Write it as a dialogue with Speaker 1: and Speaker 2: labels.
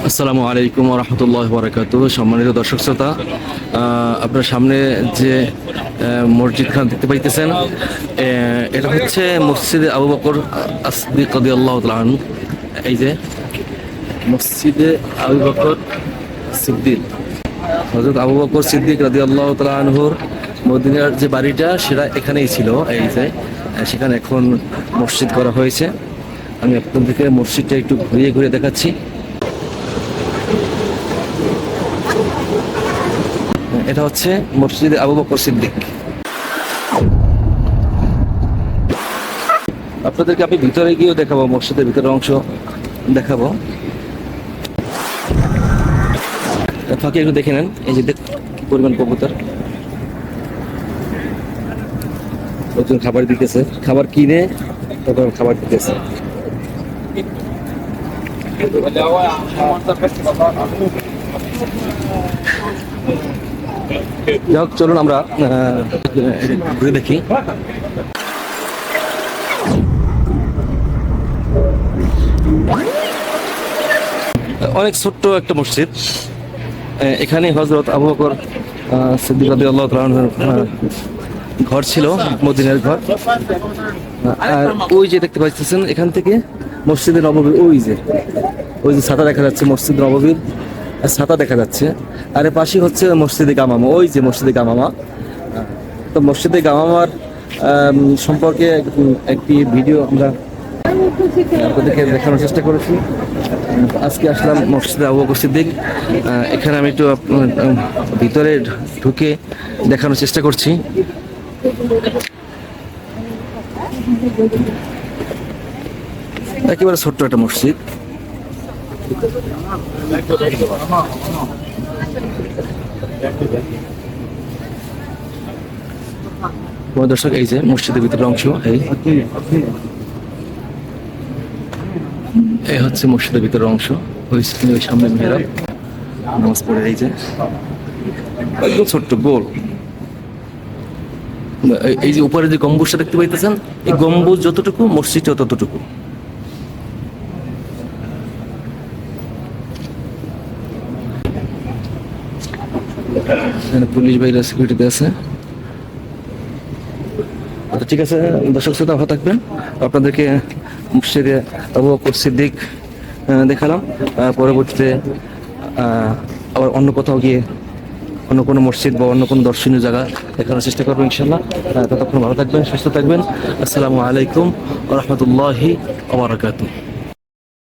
Speaker 1: আসসালামু আলাইকুম ওয়া রাহমাতুল্লাহি ওয়া বারাকাতুহু। সম্মানিত দর্শক শ্রোতা, আপনার সামনে যে মসজিদখান দেখতে পাইতেছেন, এটা হচ্ছে মসজিদে আবু বকর as-সিদ্দিক রাদিয়াল্লাহু তাআলা আনহু। এই যে মসজিদে আবু বকর সিদ্দিক, হযরত আবু বকর সিদ্দিক রাদিয়াল্লাহু তাআলা আনহুর মদিনার যে বাড়িটা সেটা এখানেই ছিল। এই যে সেখানে এখন মসজিদ করা হয়েছে। আমি আপনাদেরকে মসজিদটা একটু ঘুরিয়ে ঘুরিয়ে দেখাচ্ছি। এটা হচ্ছে মসজিদে আবু বকর সিদ্দিক। আপনাদেরকে আমি ভিতরে গিয়েও দেখাবো, মসজিদের ভিতরের অংশ দেখাবো। ফাঁকে একটু দেখে নেন, এই যে কি পরিমাণ কবুতর। নতুন খাবার দিতেছে, খাবার কিনে তারপর খাবার দিতেছে। যাই হোক, চলুন আমরা ঘুরে দেখি। অনেক ছোট্ট একটা মসজিদ। এখানে হযরত আবু বকর সিদ্দিক রাদিয়াল্লাহু তাআলা আনহুর ঘর ছিল, মদিনার ঘর। আর ওই যে দেখতে পাচ্ছেন এখান থেকে মসজিদে নববী, ওই যে ছাতা দেখা যাচ্ছে, মসজিদ নববীর ছাতা দেখা যাচ্ছে। আর এর পাশে হচ্ছে মসজিদে গামামা, ওই যে মসজিদে গামামা। তো মসজিদে গামামার সম্পর্কে একটি ভিডিও আমরা আপনাদেরকে দেখানোর চেষ্টা করেছি। আজকে আসলাম মসজিদে আবু বকর সিদ্দিক। এখানে আমি একটু ভিতরে ঢুকে দেখানোর চেষ্টা করছি। একেবারে ছোট্ট একটা মসজিদ। দর্শক, এই যে মসজিদের ভিতরের অংশ, এই হচ্ছে মসজিদের ভিতরের অংশ। ওই সামনে মেয়েরা নামাজ পড়ে। এই যে একদম ছোট্ট গোল, এই যে উপরে যে গম্বুজটা দেখতে পাইতেছেন, এই গম্বুজ যতটুকু মসজিদটা ততটুকু। পুলিশ ভাইরা সিকিউরিটিতে আছে। আচ্ছা, ঠিক আছে দর্শক শ্রোতা, ভালো থাকবেন। আপনাদেরকে মসজিদে আবু বকর সিদ্দিক দেখালাম। পরবর্তীতে আবার অন্য কোথাও গিয়ে অন্য কোনো মসজিদ বা অন্য কোনো দর্শনীয় জায়গা দেখানোর চেষ্টা করবো ইনশাল্লাহ। ততক্ষণ ভালো থাকবেন, সুস্থ থাকবেন। আসসালামু আলাইকুম ওয়া রাহমাতুল্লাহি ওয়া বারাকাতুহু।